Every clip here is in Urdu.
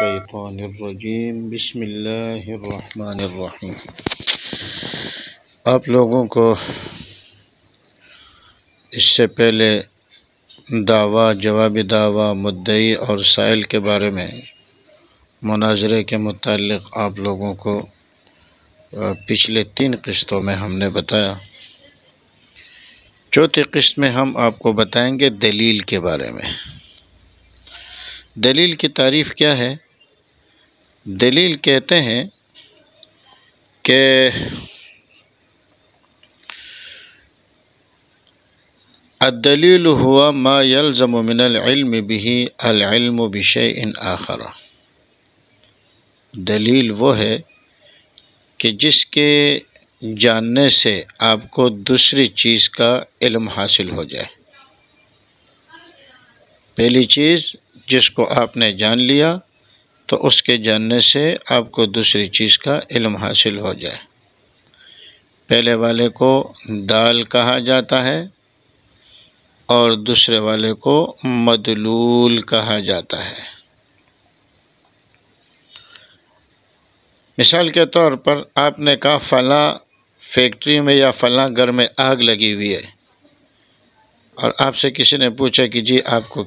الشیطان الرجیم بسم اللہ الرحمن الرحیم۔ آپ لوگوں کو اس سے پہلے دعویٰ، جوابی دعویٰ، مدعی اور سائل کے بارے میں مناظرے کے متعلق آپ لوگوں کو پچھلے 3 قسطوں میں ہم نے بتایا۔ چوتھی قسط میں ہم آپ کو بتائیں گے دلیل کے بارے میں۔ دلیل کی تعریف کیا ہے؟ دلیل کہتے ہیں کہ الدلیل ہوا ما یلزم من العلم به العلم بشیء آخر۔ دلیل وہ ہے کہ جس کے جاننے سے آپ کو دوسری چیز کا علم حاصل ہو جائے۔ پہلی چیز جس کو آپ نے جان لیا تو اس کے جاننے سے آپ کو دوسری چیز کا علم حاصل ہو جائے۔ پہلے والے کو دال کہا جاتا ہے اور دوسرے والے کو مدلول کہا جاتا ہے۔ مثال کے طور پر آپ نے کہا فلاں فیکٹری میں یا فلاں گھر میں آگ لگی ہوئی ہے، اور آپ سے کسی نے پوچھا کہ جی آپ کو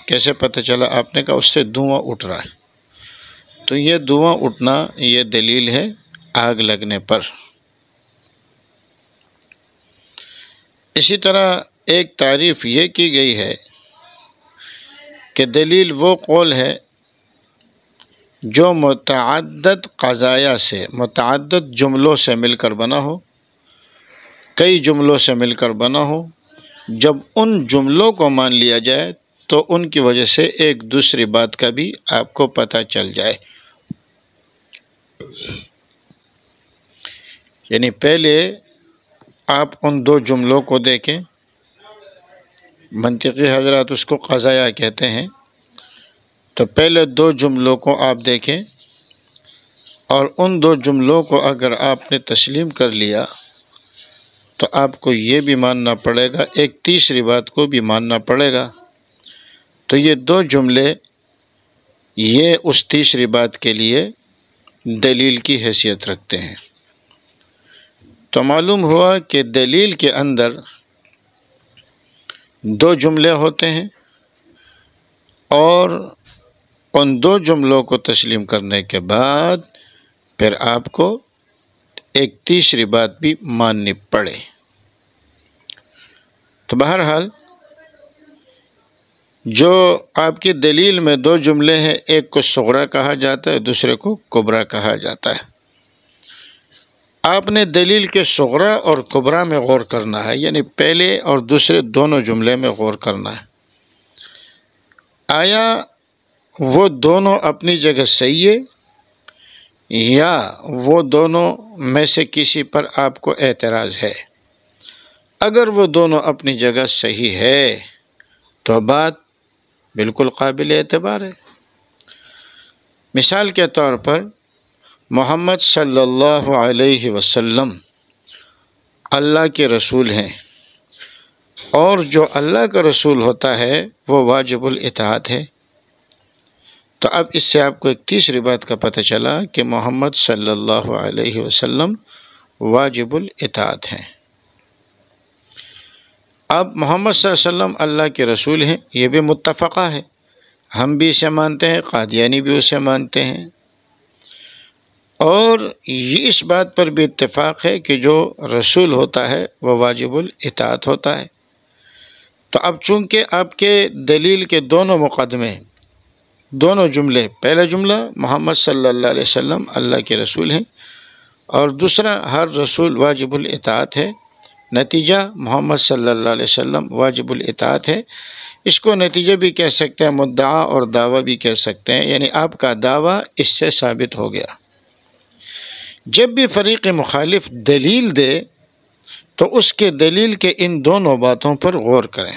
کیسے پتہ چلا؟ آپ نے کہا اس سے دھواں اٹھ رہا ہے۔ تو یہ دھواں اٹھنا یہ دلیل ہے آگ لگنے پر۔ اسی طرح ایک تعریف یہ کی گئی ہے کہ دلیل وہ قول ہے جو متعدد قضایا سے، متعدد جملوں سے مل کر بنا ہو، کئی جملوں سے مل کر بنا ہو۔ جب ان جملوں کو مان لیا جائے تو ان کی وجہ سے ایک دوسری بات کا بھی آپ کو پتہ چل جائے۔ یعنی پہلے آپ ان 2 جملوں کو دیکھیں، منطقی حضرات اس کو قضایا کہتے ہیں۔ تو پہلے 2 جملوں کو آپ دیکھیں اور ان 2 جملوں کو اگر آپ نے تسلیم کر لیا تو آپ کو یہ بھی ماننا پڑے گا، ایک تیسری بات کو بھی ماننا پڑے گا۔ تو یہ 2 جملے یہ اس تیسری بات کے لیے دلیل کی حیثیت رکھتے ہیں۔ تو معلوم ہوا کہ دلیل کے اندر 2 جملے ہوتے ہیں، اور ان 2 جملوں کو تسلیم کرنے کے بعد پھر آپ کو ایک تیسری بات بھی ماننی پڑے۔ تو بہرحال جو آپ کی دلیل میں 2 جملے ہیں، ایک کو صغرا کہا جاتا ہے، دوسرے کو کبرا کہا جاتا ہے۔ آپ نے دلیل کے صغرا اور کبرا میں غور کرنا ہے، یعنی پہلے اور دوسرے دونوں جملے میں غور کرنا ہے۔ آیا وہ دونوں اپنی جگہ صحیح ہے یا وہ دونوں میں سے کسی پر آپ کو اعتراض ہے؟ اگر وہ دونوں اپنی جگہ صحیح ہے تو بات بالکل قابل اعتبار ہے۔ مثال کے طور پر محمد صلی اللہ علیہ وسلم اللہ کے رسول ہیں، اور جو اللہ کا رسول ہوتا ہے وہ واجب الاطاعت ہے۔ تو اب اس سے آپ کو ایک تیسری بات کا پتہ چلا کہ محمد صلی اللہ علیہ وسلم واجب الاطاعت ہیں۔ اب محمد صلی اللہ علیہ وسلم اللہ کے رسول ہیں، یہ بھی متفقہ ہے، ہم بھی اسے مانتے ہیں، قادیانی بھی اسے مانتے ہیں، اور یہ اس بات پر بھی اتفاق ہے کہ جو رسول ہوتا ہے وہ واجب الاطاعت ہوتا ہے۔ تو اب چونکہ آپ کے دلیل کے دونوں مقدمے، دونوں جملے، پہلا جملہ محمد صلی اللہ علیہ وسلم اللہ کے رسول ہیں، اور دوسرا ہر رسول واجب الاطاعت ہے، نتیجہ محمد صلی اللہ علیہ وسلم واجب الاطاعت ہے۔ اس کو نتیجہ بھی کہہ سکتے ہیں، مدعا اور دعویٰ بھی کہہ سکتے ہیں، یعنی آپ کا دعویٰ اس سے ثابت ہو گیا۔ جب بھی فریق مخالف دلیل دے تو اس کے دلیل کے ان دونوں باتوں پر غور کریں۔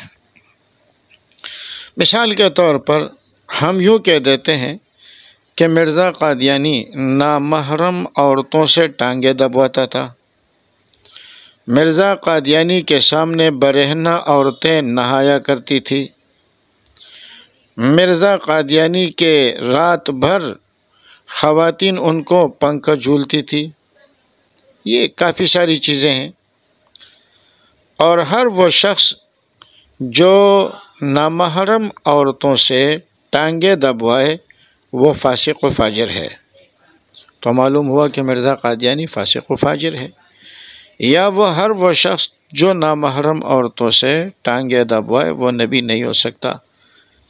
مثال کے طور پر ہم یوں کہہ دیتے ہیں کہ مرزا قادیانی نامحرم عورتوں سے ٹانگیں دبواتا تھا، مرزا قادیانی کے سامنے برہنہ عورتیں نہایا کرتی تھی، مرزا قادیانی کے رات بھر خواتین ان کو پنکھا جھولتی تھی. یہ کافی ساری چیزیں ہیں. اور ہر وہ شخص جو نامحرم عورتوں سے ٹانگیں دبوائے وہ فاسق و فاجر ہے. تو معلوم ہوا کہ مرزا قادیانی فاسق و فاجر ہے. یا ہر وہ شخص جو نامحرم عورتوں سے ٹانگیں دبوائے وہ نبی نہیں ہو سکتا.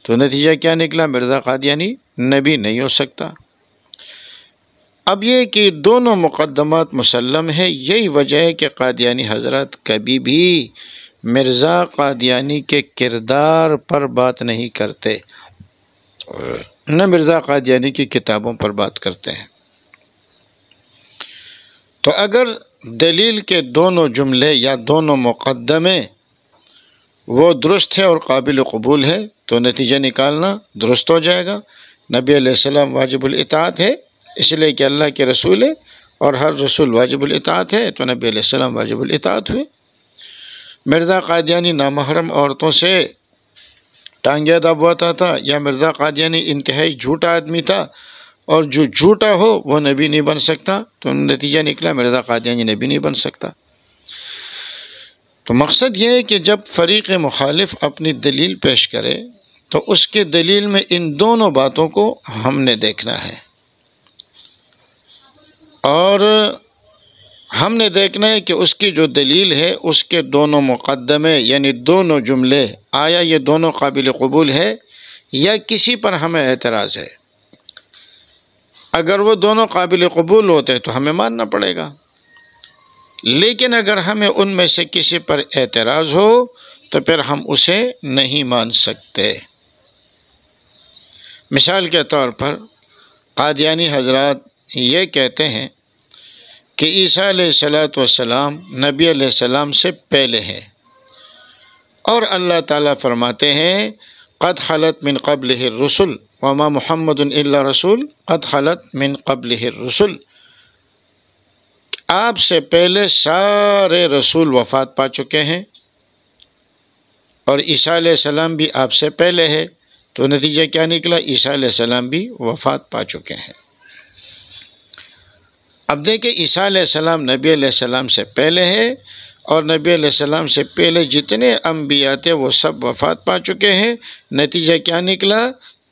تو نتیجہ کیا نکلا؟ مرزا قادیانی نبی نہیں ہو سکتا. اب یہ کہ دونوں مقدمات مسلم ہے. یہی وجہ ہے کہ قادیانی حضرات کبھی بھی مرزا قادیانی کے کردار پر بات نہیں کرتے، نہ مرزا قادیانی کی کتابوں پر بات کرتے ہیں. تو اگر دلیل کے دونوں جملے یا دونوں مقدمے وہ درست ہے اور قابل قبول ہے تو نتیجہ نکالنا درست ہو جائے گا. نبی علیہ السلام واجب الاطاعت ہے اس لیے کہ اللہ کے رسول ہے، اور ہر رسول واجب الاطاعت ہے تو نبی علیہ السلام واجب الاطاعت ہوئے. مرزا قادیانی نامحرم عورتوں سے ٹانگیں دبواتا تھا، یا مرزا قادیانی انتہائی جھوٹا آدمی تھا، اور جو جھوٹا ہو وہ نبی نہیں بن سکتا. تو نتیجہ نکلا مرزا قادیانی نبی نہیں بن سکتا. تو مقصد یہ ہے کہ جب فریق مخالف اپنی دلیل پیش کرے تو اس کے دلیل میں ان دونوں باتوں کو ہم نے دیکھنا ہے، اور ہم نے دیکھنا ہے کہ اس کی جو دلیل ہے اس کے دونوں مقدمے یعنی دونوں جملے آیا یہ دونوں قابل قبول ہے یا کسی پر ہمیں اعتراض ہے. اگر وہ دونوں قابل قبول ہوتے تو ہمیں ماننا پڑے گا، لیکن اگر ہمیں ان میں سے کسی پر اعتراض ہو تو پھر ہم اسے نہیں مان سکتے. مثال کے طور پر قادیانی حضرات یہ کہتے ہیں کہ عیسیٰ علیہ السلام نبی علیہ السلام سے پہلے ہے، اور اللہ تعالیٰ فرماتے ہیں قد خلت من قبلہ الرسل وما محمد الا رسول قد خلت من قبلہ الرسل. آپ سے پہلے سارے رسول وفات پا چکے ہیں، اور عیسیٰ علیہ السلام بھی آپ سے پہلے ہے. تو نتیجہ کیا نکلا؟ عیسیٰ علیہ السلام بھی وفات پا چکے ہیں. اب دیکھیں عیسیٰ علیہ السلام نبی علیہ السلام سے پہلے ہے، اور نبی علیہ السلام سے پہلے جتنے انبیاء تھے وہ سب وفات پا چکے ہیں. نتیجہ کیا نکلا؟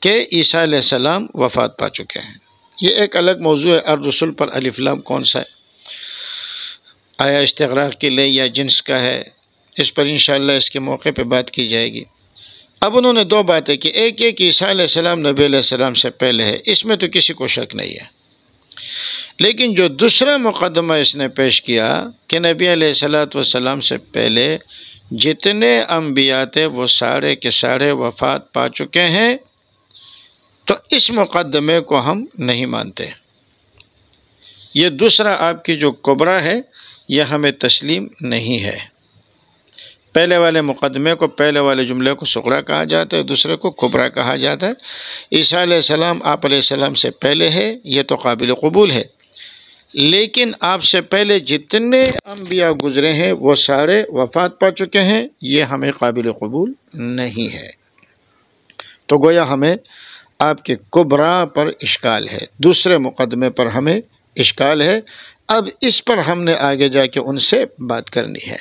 کہ عیسیٰ علیہ السلام وفات پا چکے ہیں. یہ ایک الگ موضوع ہے. الرسل پر الف لام کون سا ہے؟ آیا استغراق کے لئے یا جنس کا ہے؟ اس پر انشاءاللہ اس کے موقع پہ بات کی جائے گی. اب انہوں نے دو باتیں کی. ایک یہ کہ عیسیٰ علیہ السلام نبی علیہ السلام سے پہلے ہے، اس میں تو کسی کو شک نہیں ہے. لیکن جو دوسرا مقدمہ اس نے پیش کیا کہ نبی علیہ السلام سے پہلے جتنے انبیاء تھے وہ سارے کے سارے وفات پا چکے ہیں، تو اس مقدمے کو ہم نہیں مانتے. یہ دوسرا آپ کی جو کبرا ہے یہ ہمیں تسلیم نہیں ہے. پہلے والے مقدمے کو، پہلے والے جملے کو صغرا کہا جاتا ہے، دوسرے کو کبرا کہا جاتا ہے. عیسیٰ علیہ السلام آپ علیہ السلام سے پہلے ہے، یہ تو قابل قبول ہے، لیکن آپ سے پہلے جتنے انبیاء گزرے ہیں وہ سارے وفات پا چکے ہیں، یہ ہمیں قابل قبول نہیں ہے. تو گویا ہمیں آپ کے کبرا پر اشکال ہے، دوسرے مقدمے پر ہمیں اشکال ہے. اب اس پر ہم نے آگے جا کے ان سے بات کرنی ہے.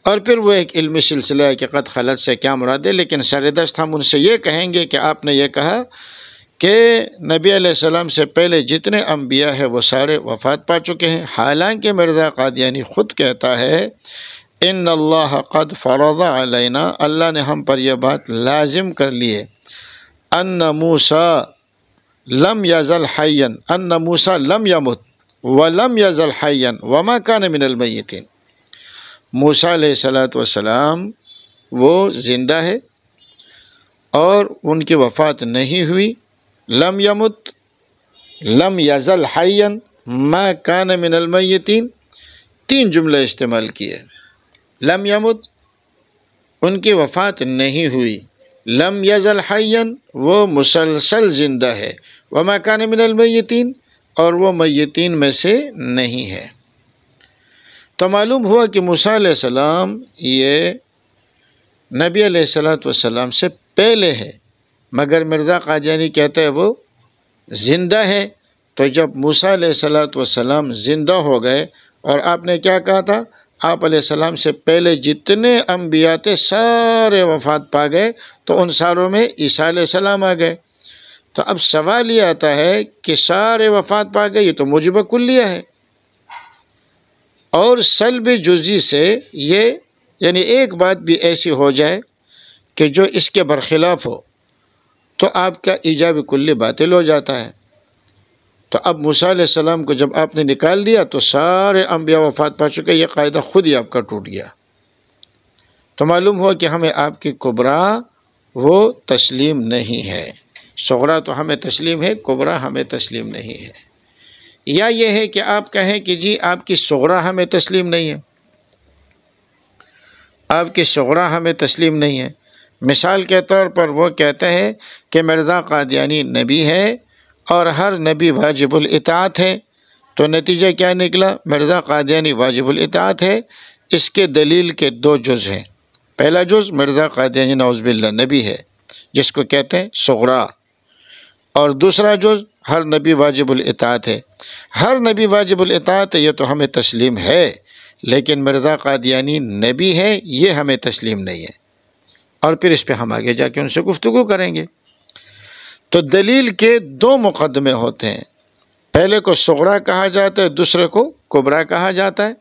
اور پھر وہ ایک علمی سلسلہ ہے کہ قد خلت سے کیا مراد ہے، لیکن سر دست ہم ان سے یہ کہیں گے کہ آپ نے یہ کہا کہ نبی علیہ السلام سے پہلے جتنے انبیاء ہیں وہ سارے وفات پا چکے ہیں، حالانکہ مرزا قادیانی خود کہتا ہے ان اللہ قد فرض علینا، اللہ نے ہم پر یہ بات لازم کر لی ہے، ان موسیٰ لم یزل حیا، ان موسیٰ لم یمت ولم یزل حیا وما کان من المیتین. موسیٰ علیہ السلام وہ زندہ ہے اور ان کی وفات نہیں ہوئی. لم یمت، لم یزل حیا، ما کان من المیتین، تین جملے استعمال کیے. لم یمت ان کی وفات نہیں ہوئی، لم یزل حیا وہ مسلسل زندہ ہے، وما کان من المیتین اور وہ میتین میں سے نہیں ہے. تو معلوم ہوا کہ موسیٰ علیہ السلام یہ نبی علیہ السلام سے پہلے ہے، مگر مرزا قادیانی کہتا ہے وہ زندہ ہے۔ تو جب موسیٰ علیہ السلام زندہ ہو گئے اور آپ نے کیا کہا تھا، آپ علیہ السلام سے پہلے جتنے انبیاء تھے سارے وفات پا گئے، تو ان ساروں میں عیسیٰ علیہ السلام آ گئے۔ تو اب سوال یہ آتا ہے کہ سارے وفات پا گئے، یہ تو موجب کلیہ ہے، اور سلب جزئی سے یہ یعنی ایک بات بھی ایسی ہو جائے کہ جو اس کے برخلاف ہو تو آپ کا ایجاب کلی باطل ہو جاتا ہے۔ تو اب موسیٰ علیہ السلام کو جب آپ نے نکال دیا تو سارے انبیاء وفات پا چکے، یہ قاعدہ خود ہی آپ کا ٹوٹ گیا۔ تو معلوم ہوا کہ ہمیں آپ کی کبریٰ وہ تسلیم نہیں ہے، صغریٰ تو ہمیں تسلیم ہے، کبریٰ ہمیں تسلیم نہیں ہے۔ یا یہ ہے کہ آپ کہیں کہ جی آپ کی صغریٰ ہمیں تسلیم نہیں ہے، آپ کی صغریٰ ہمیں تسلیم نہیں ہے۔ مثال کے طور پر وہ کہتے ہیں کہ مرزا قادیانی نبی ہے اور ہر نبی واجب الاطاعت ہے، تو نتیجہ کیا نکلا، مرزا قادیانی واجب الاطاعت ہے۔ اس کے دلیل کے دو جز ہیں۔ پہلا جز مرزا قادیانی نعوذ باللہ نبی ہے، جس کو کہتے ہیں صغریٰ، اور دوسرا جز ہر نبی واجب الاطاعت ہے۔ ہر نبی واجب الاطاعت ہے، یہ تو ہمیں تسلیم ہے، لیکن مرزا قادیانی نبی ہے یہ ہمیں تسلیم نہیں ہے، اور پھر اس پہ ہم آگے جا کے ان سے گفتگو کریں گے۔ تو دلیل کے دو مقدمے ہوتے ہیں، پہلے کو صغریٰ کہا جاتا ہے، دوسرے کو کبریٰ کہا جاتا ہے۔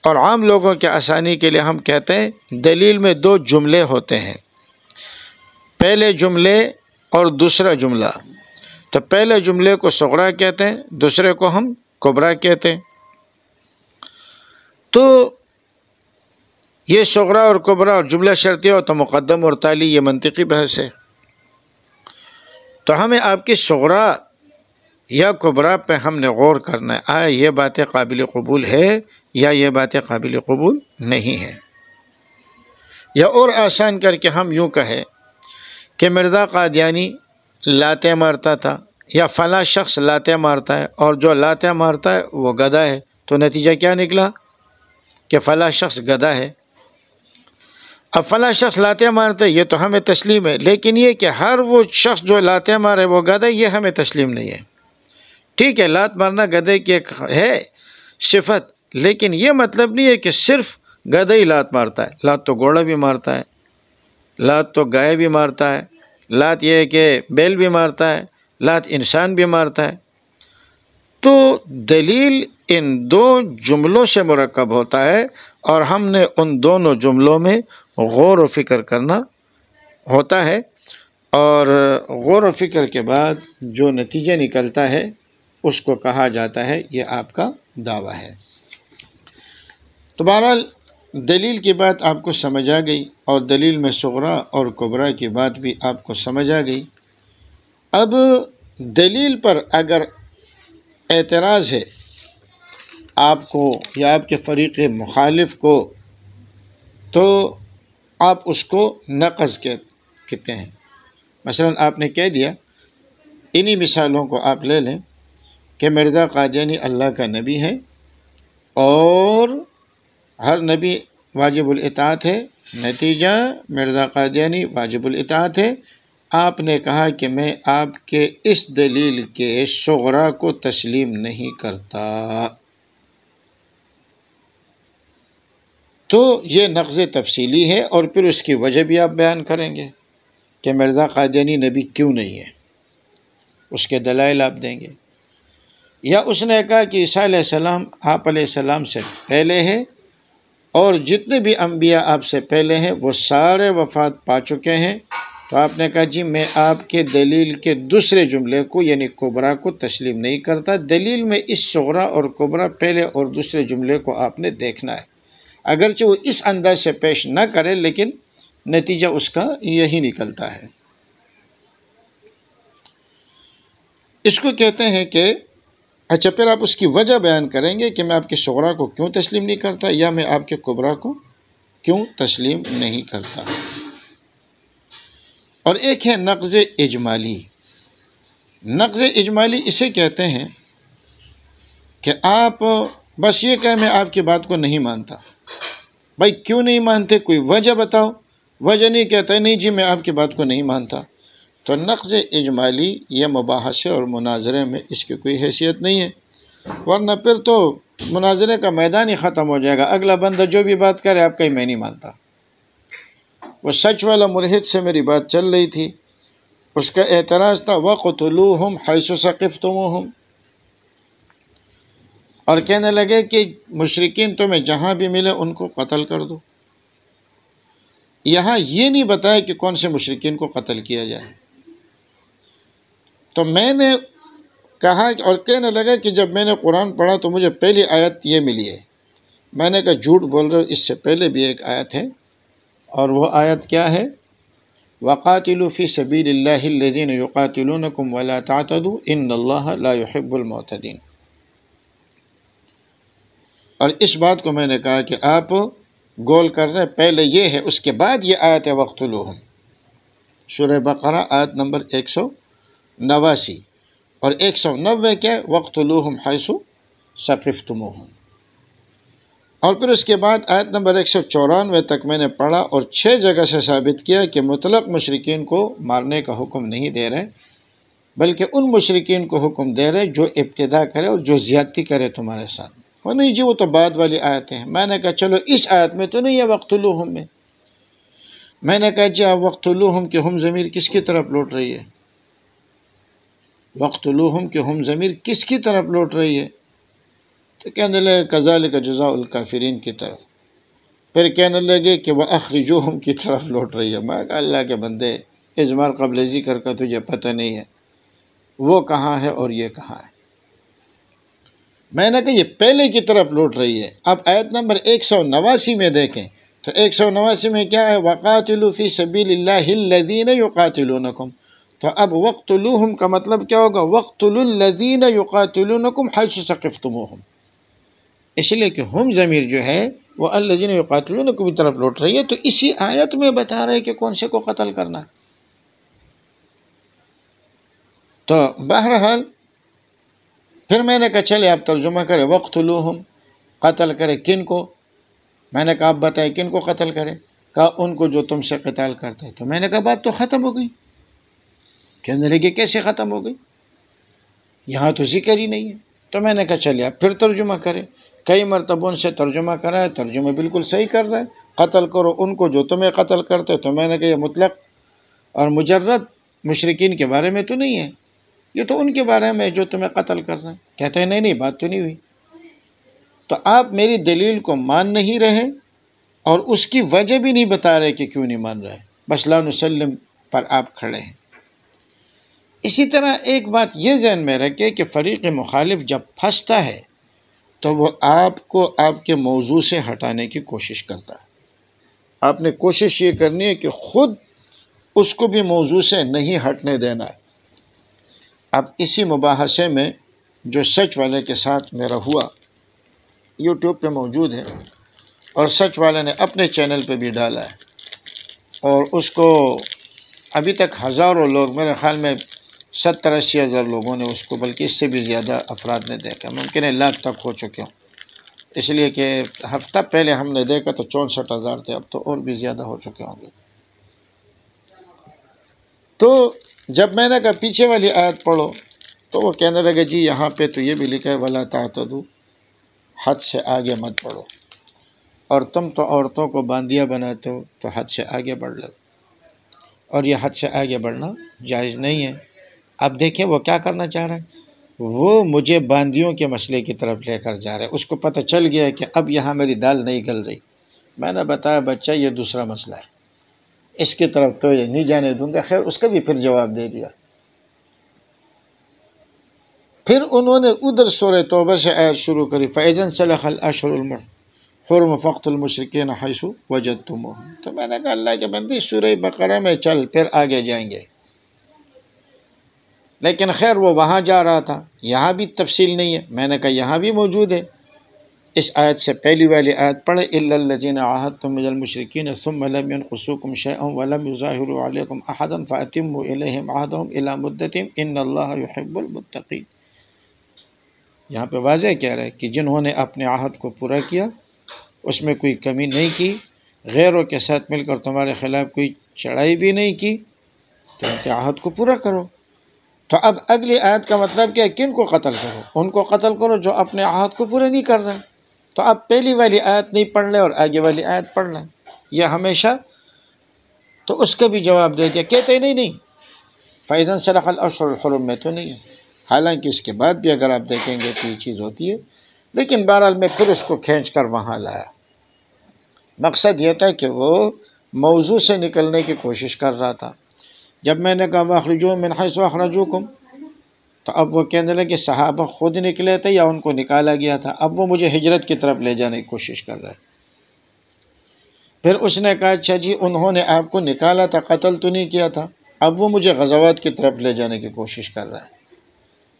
اور عام لوگوں کے آسانی کے لیے ہم کہتے ہیں دلیل میں دو جملے ہوتے ہیں، پہلے جملے اور دوسرا جملہ۔ تو پہلے جملے کو صغریٰ کہتے ہیں، دوسرے کو ہم کبریٰ کہتے ہیں۔ تو یہ صغریٰ اور کبریٰ اور جملہ شرطیہ ہو تو مقدم اور تالی، یہ منطقی بحث ہے۔ تو ہمیں آپ کی صغریٰ یا کبریٰ پہ ہم نے غور کرنا ہے، آیا یہ باتیں قابل قبول ہے یا یہ باتیں قابل قبول نہیں ہے۔ یا اور آسان کر کے ہم یوں کہیں کہ مرزا قادیانی لاتیں مارتا تھا، یا فلاں شخص لاتیں مارتا ہے، اور جو لاتیں مارتا ہے وہ گدھا ہے، تو نتیجہ کیا نکلا کہ فلاں شخص گدھا ہے۔ اب فلاں شخص لاتیں مارتا ہے یہ تو ہمیں تسلیم ہے، لیکن یہ کہ ہر وہ شخص جو لاتیں مارے وہ گدھا ہے، یہ ہمیں تسلیم نہیں ہے۔ ٹھیک ہے، لات مارنا گدھے کی ایک ہے صفت، لیکن یہ مطلب نہیں ہے کہ صرف گدھا ہی لات مارتا ہے، لات تو گھوڑا بھی مارتا ہے، لات تو گائے بھی مارتا ہے، لات یہ ہے کہ بیل بھی مارتا ہے، لات انسان بھی مارتا ہے۔ تو دلیل ان دو جملوں سے مرکب ہوتا ہے، اور ہم نے ان دونوں جملوں میں غور و فکر کرنا ہوتا ہے، اور غور و فکر کے بعد جو نتیجہ نکلتا ہے اس کو کہا جاتا ہے یہ آپ کا دعویٰ ہے۔ تو بہرحال دلیل کی بات آپ کو سمجھ آ گئی، اور دلیل میں صغریٰ اور کبریٰ کی بات بھی آپ کو سمجھ آ گئی۔ اب دلیل پر اگر اعتراض ہے آپ کو یا آپ کے فریق مخالف کو، تو آپ اس کو نقض کہتے ہیں۔ مثلا آپ نے کہہ دیا، انہی مثالوں کو آپ لے لیں کہ مرزا قادیانی اللہ کا نبی ہے اور ہر نبی واجب الاطاعت ہے، نتیجہ مرزا قادیانی واجب الاطاعت ہے۔ آپ نے کہا کہ میں آپ کے اس دلیل کے صغریٰ کو تسلیم نہیں کرتا، تو یہ نقض تفصیلی ہے، اور پھر اس کی وجہ بھی آپ بیان کریں گے کہ مرزا قادیانی نبی کیوں نہیں ہے، اس کے دلائل آپ دیں گے۔ یا اس نے کہا کہ عیسیٰ علیہ السلام آپ علیہ السلام سے پہلے ہے، اور جتنے بھی انبیاء آپ سے پہلے ہیں وہ سارے وفات پا چکے ہیں، تو آپ نے کہا جی میں آپ کے دلیل کے دوسرے جملے کو یعنی کبریٰ کو تسلیم نہیں کرتا، دلیل میں اس صغریٰ اور کبریٰ پہلے اور دوسرے جملے کو آپ نے دیکھنا ہے، اگرچہ وہ اس انداز سے پیش نہ کرے لیکن نتیجہ اس کا یہی نکلتا ہے۔ اس کو کہتے ہیں کہ اچھا پھر آپ اس کی وجہ بیان کریں گے کہ میں آپ کے صغریٰ کو کیوں تسلیم نہیں کرتا، یا میں آپ کے کبریٰ کو کیوں تسلیم نہیں کرتا۔ اور ایک ہے نقض اجمالی۔ نقض اجمالی اسے کہتے ہیں کہ آپ بس یہ کہیں میں آپ کی بات کو نہیں مانتا۔ بھائی کیوں نہیں مانتے، کوئی وجہ بتاؤ، وجہ نہیں کہتا نہیں جی میں آپ کی بات کو نہیں مانتا، تو نقض اجمالی یا مباحثے اور مناظرے میں اس کی کوئی حیثیت نہیں ہے، ورنہ پھر تو مناظرے کا میدان ہی ختم ہو جائے گا، اگلا بندہ جو بھی بات کرے آپ کا ہی میں نہیں مانتا۔ وہ سچ والا ملحد سے میری بات چل رہی تھی، اس کا اعتراض تھا وَقْتُلُوهُمْ حَيْثُ ثَقِفْتُمُوهُمْ، اور کہنے لگے کہ مشرکین تمہیں جہاں بھی ملے ان کو قتل کر دو۔ یہاں یہ نہیں بتایا کہ کون سے مشرکین کو قتل کیا جائے، تو میں نے کہا اور کہنے لگا کہ جب میں نے قرآن پڑھا تو مجھے پہلی آیت یہ ملی ہے۔ میں نے کہا جھوٹ بول رہے ہو، اس سے پہلے بھی ایک آیت ہے، اور وہ آیت کیا ہے؟ وَقَاتِلُوا فِي سَبِيلِ اللَّهِ الَّذِينَ يُقَاتِلُونَكُمْ وَلَا تَعْتَدُوا إِنَّ اللَّهَ لَا يُحِبُّ الْمُعْتَدِينَ۔ اور اس بات کو میں نے کہا کہ آپ گول کر رہے، پہلے یہ ہے، اس کے بعد یہ آیت ہے وَقْتُلُوهُمْ، سورہ بقرہ آیت نمبر 189، اور 190 کیا ہے؟ وَقْتُلُوهُمْ حَيْثُ ثَقِفْتُمُوهُمْ۔ اور پھر اس کے بعد آیت نمبر 194 تک میں نے پڑھا اور 6 جگہ سے ثابت کیا کہ مطلق مشرکین کو مارنے کا حکم نہیں دے رہے، بلکہ ان مشرکین کو حکم دے رہے جو ابتدا کرے اور جو زیادتی کرے تمہارے ساتھ۔ وہ نہیں جی وہ تو بعد والی آیتیں ہیں۔ میں نے کہا چلو اس آیت میں تو نہیں ہے وَقْتُلُوهُمْ میں۔ میں نے کہا جی آپ وَقْتُلُوهُمْ کہ ہم ضمیر کس کی طرف لوٹ رہی ہے؟ وَقْتُلُوهُمْ کہ ہم ضمیر کس کی طرف لوٹ رہی ہے؟ تو کہنے لگے کذالک جزاء الکافرین کی طرف، پھر کہنے لگے کہ وَأَخْرِجُوهُمْ کی طرف لوٹ رہی ہے۔ میں کہا اللہ کے بندے، اجمال قبل ذکر کا تجھے پتہ نہیں ہے، وہ کہاں ہے اور یہ کہاں ہے؟ میں نے کہا یہ پہلے کی طرف لوٹ رہی ہے۔ اب آیت نمبر 189 میں دیکھیں تو 189 میں کیا ہے؟ وَقَاتِلُوا فِي سَبِيلِ اللَّهِ الَّذِينَ يُقَاتِلُونَكُمْ، تو اب وَقْتُلُوهُمْ کا مطلب کیا ہوگا؟ وَقْتُلُوا الَّذِينَ يُقَاتِلُونَكُمْ حَيْثُ ثَقِفْتُمُوهُمْ، اس لیے کہ ہم ضمیر جو ہے وہ الذین یقاتلونکم کی طرف لوٹ رہی ہے، تو اسی آیت میں بتا رہے کہ کون سے کو قتل کرنا ہے۔ تو بہرحال پھر میں نے کہا چلے آپ ترجمہ کریں وَقْتُلُوهُمْ، قتل کرے کن کو؟ میں نے کہا آپ بتائیں کن کو قتل کرے؟ کہا ان کو جو تم سے قتال کرتے ہیں۔ تو میں نے کہا بات تو ختم ہو گئی۔ کہنے لگے کیسے ختم ہو گئی؟ یہاں تو ذکر ہی نہیں ہے۔ تو میں نے کہا چلیے آپ پھر ترجمہ کریں۔ کئی مرتبہ ان سے ترجمہ کرا ہے، ترجمہ بالکل صحیح کر رہا ہے، قتل کرو ان کو جو تمہیں قتل کرتے۔ تو میں نے کہا یہ مطلق اور مجرد مشرکین کے بارے میں تو نہیں ہے، یہ تو ان کے بارے میں جو تمہیں قتل کر رہے ہیں۔ کہتے ہیں نہیں بات تو نہیں ہوئی۔ تو آپ میری دلیل کو مان نہیں رہے اور اس کی وجہ بھی نہیں بتا رہے کہ کیوں نہیں مان رہے، بس لا نسلم پر آپ کھڑے ہیں۔ اسی طرح ایک بات یہ ذہن میں رکھے کہ فریق مخالف جب پھنستا ہے تو وہ آپ کو آپ کے موضوع سے ہٹانے کی کوشش کرتا ہے۔ آپ نے کوشش یہ کرنی ہے کہ خود اس کو بھی موضوع سے نہیں ہٹنے دینا ہے۔ اب اسی مباحثے میں جو سچ والے کے ساتھ میرا ہوا، یوٹیوب پہ موجود ہے اور سچ والے نے اپنے چینل پہ بھی ڈالا ہے، اور اس کو ابھی تک ہزاروں لوگ، میرے خیال میں 70-80 ہزار لوگوں نے اس کو، بلکہ اس سے بھی زیادہ افراد نے دیکھا، ممکن ہے لاکھ تک ہو چکے ہوں، اس لیے کہ ہفتہ پہلے ہم نے دیکھا تو 64,000 تھے، اب تو اور بھی زیادہ ہو چکے ہوں گے۔ تو جب میں نے کہا پیچھے والی آیت پڑھو تو وہ کہنے لگے جی یہاں پہ تو یہ بھی لکھا ہے وَلَا تَعْتَدُوا، حد سے آگے مت بڑھو، اور تم تو عورتوں کو باندیا بناتے ہو تو حد سے آگے بڑھ لو، اور یہ حد سے آگے بڑھنا جائز نہیں ہے۔ اب دیکھیں وہ کیا کرنا چاہ رہے ہیں، وہ مجھے باندیوں کے مسئلے کی طرف لے کر جا رہے ہیں۔ اس کو پتہ چل گیا کہ اب یہاں میری دال نہیں گل رہی۔ میں نے بتایا بچہ یہ دوسرا مسئلہ ہے، اس کی طرف تو یہ نہیں جانے دوں گا۔ خیر اس کا بھی پھر جواب دے دیا۔ پھر انہوں نے ادھر سورہ توبہ سے آیت شروع کری فَإِذَا انْسَلَخَ الْأَشْهُرُ الْحُرُمُ فَاقْتُلُوا الْمُشْرِكِينَ حَيْثُ وَجَدتُّمُوهُمْ۔ تو میں نے کہا اللہ کے بندے سورہ بقرہ میں چل، پھر آگے جائیں گے۔ لیکن خیر وہ وہاں جا رہا تھا، یہاں بھی تفصیل نہیں ہے۔ میں نے کہا یہاں بھی موجود ہے، اس آیت سے پہلی والی آیت پڑھے إِلَّا الَّذِينَ عَاهَدتُّم مِّنَ الْمُشْرِكِينَ ثُمَّ لَمْ يَنْقُصُوكُمْ شَيْئًا وَلَمْ يُظَاهِرُوا عَلَيْكُمْ أَحَدًا فَأَتِمُّوا إِلَيْهِمْ عَهْدَهُمْ إِلَىٰ مُدَّتِهِمْ إِنَّ اللَّهَ يُحِبُّ الْمُتَّقِينَ۔ یہاں پہ واضح کہہ رہا ہے کہ جنہوں نے اپنے عہد کو پورا کیا، اس میں کوئی کمی نہیں کی، غیروں کے ساتھ مل کر تمہارے خلاف کوئی چڑھائی بھی نہیں کی تو ان کے عہد کو پورا کرو۔ تو اب اگلی آیت کا مطلب کیا ہے؟ کن کو قتل کرو؟ ان کو قتل کرو جو اپنے عہد کو پورے نہیں کر رہے۔ تو اب پہلی والی آیت نہیں پڑھ لے اور آگے والی آیت پڑھ لیں، یہ ہمیشہ۔ تو اس کا بھی جواب دے دیا، کہتے نہیں فَإِذَا انْسَلَخَ الْأَشْهُرُ الْحُرُمُ میں تو نہیں ہے، حالانکہ اس کے بعد بھی اگر آپ دیکھیں گے تو یہ چیز ہوتی ہے، لیکن بہرحال میں پھر اس کو کھینچ کر وہاں لایا۔ مقصد یہ تھا کہ وہ موضوع سے نکلنے کی کوشش کر رہا تھا۔ جب میں نے کہا وَأَخْرِجُوهُم مِّنْ حَيْثُ أَخْرَجُوكُمْ، تو اب وہ کہنے لگے صحابہ خود نکلے تھے یا ان کو نکالا گیا تھا؟ اب وہ مجھے ہجرت کی طرف لے جانے کی کوشش کر رہا ہے۔ پھر اس نے کہا اچھا جی انہوں نے آپ کو نکالا تھا، قتل تو نہیں کیا تھا، اب وہ مجھے غزوات کی طرف لے جانے کی کوشش کر رہا ہے۔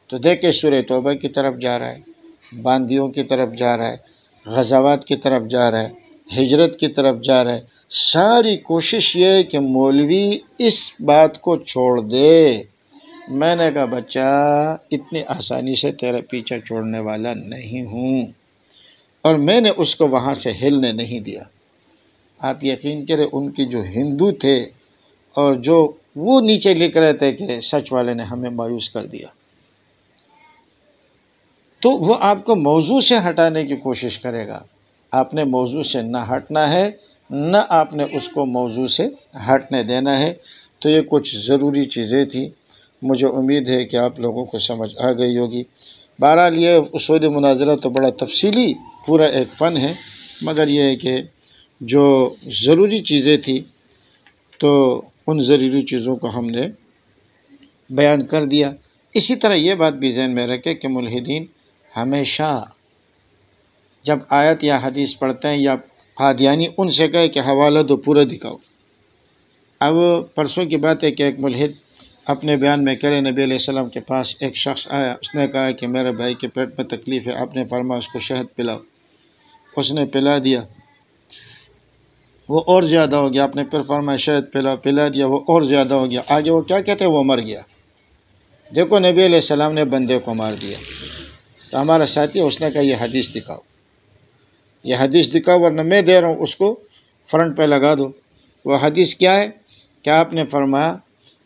تو دیکھیں سورہ توبہ کی طرف جا رہا ہے، باندیوں کی طرف جا رہا ہے، غزوات کی طرف جا رہا ہے، ہجرت کی طرف جا رہا ہے۔ ساری کوشش یہ ہے کہ مولوی اس بات کو چھوڑ دے۔ میں نے کہا بچہ اتنی آسانی سے تیرا پیچھا چھوڑنے والا نہیں ہوں، اور میں نے اس کو وہاں سے ہلنے نہیں دیا۔ آپ یقین کریں ان کی جو ہندو تھے اور جو وہ نیچے لکھ رہے تھے کہ سچ والے نے ہمیں مایوس کر دیا، تو وہ آپ کو موضوع سے ہٹانے کی کوشش کرے گا۔ آپ نے موضوع سے نہ ہٹنا ہے، نہ آپ نے اس کو موضوع سے ہٹنے دینا ہے۔ تو یہ کچھ ضروری چیزیں تھیں، مجھے امید ہے کہ آپ لوگوں کو سمجھ آ گئی ہوگی۔ بہرحال یہ اصول مناظرہ تو بڑا تفصیلی پورا ایک فن ہے، مگر یہ ہے کہ جو ضروری چیزیں تھیں تو ان ضروری چیزوں کو ہم نے بیان کر دیا۔ اسی طرح یہ بات بھی ذہن میں رکھے کہ ملحدین ہمیشہ جب آیت یا حدیث پڑھتے ہیں یا قادیانی ان سے کہے کہ حوالہ دو پورا دکھاؤ۔ اب پرسوں کی بات ہے کہ ایک ملحد اپنے بیان میں کرے نبی علیہ السلام کے پاس ایک شخص آیا، اس نے کہا کہ میرے بھائی کے پیٹ میں تکلیف ہے، آپ نے فرمایا اس کو شہد پلاؤ۔ اس نے پلا دیا، وہ اور زیادہ ہو گیا، آپ نے پھر فرمایا شہد پلا دیا، وہ اور زیادہ ہو گیا۔ آگے وہ کیا کہتے ہیں؟ وہ مر گیا۔ دیکھو نبی علیہ السلام نے بندے کو مار دیا۔ تو ہمارا ساتھی اس نے کہا یہ حدیث دکھاؤ، یہ حدیث دکھاؤ ورنہ میں دے رہا ہوں اس کو فرنٹ پہ لگا دو۔ وہ حدیث کیا ہے کہ آپ نے فرمایا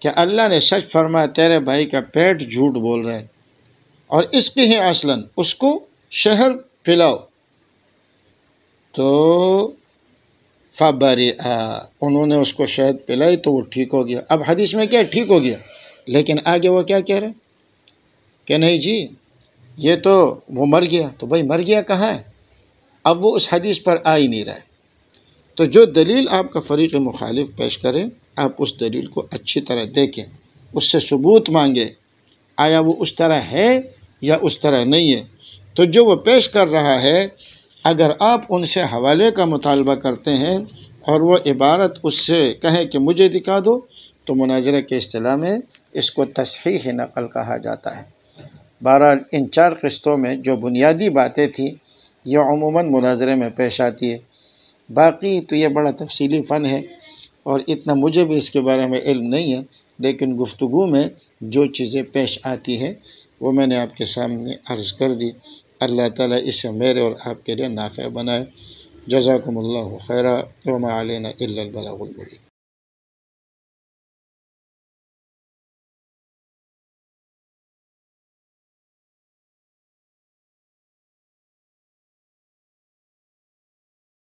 کہ اللہ نے سچ فرمایا تیرے بھائی کا پیٹ جھوٹ بول رہا ہے، اور اس کی ہی اصلاً اس کو شہد پلاؤ۔ تو فبرئ، انہوں نے اس کو شہد پلائی تو وہ ٹھیک ہو گیا۔ اب حدیث میں کیا ٹھیک ہو گیا، لیکن آگے وہ کیا کہہ رہے ہیں کہ نہیں جی یہ تو وہ مر گیا۔ تو بھائی مر گیا کہاں ہے؟ اب وہ اس حدیث پر آ ہی نہیں رہا ہے۔ تو جو دلیل آپ کا فریق مخالف پیش کرے آپ اس دلیل کو اچھی طرح دیکھیں، اس سے ثبوت مانگیں، آیا وہ اس طرح ہے یا اس طرح نہیں ہے۔ تو جو وہ پیش کر رہا ہے اگر آپ ان سے حوالے کا مطالبہ کرتے ہیں اور وہ عبارت اس سے کہیں کہ مجھے دکھا دو، تو مناظرہ کے اصطلاح میں اس کو تصحیح نقل کہا جاتا ہے۔ بہرحال ان 4 قسطوں میں جو بنیادی باتیں تھیں یہ عموماً مناظرے میں پیش آتی ہے۔ باقی تو یہ بڑا تفصیلی فن ہے اور اتنا مجھے بھی اس کے بارے میں علم نہیں ہے، لیکن گفتگو میں جو چیزیں پیش آتی ہیں وہ میں نے آپ کے سامنے عرض کر دی۔ اللہ تعالیٰ اسے میرے اور آپ کے لیے نافع بنائے۔ جزاکم اللہ خیرا وما علینا الا البلاغ المبین۔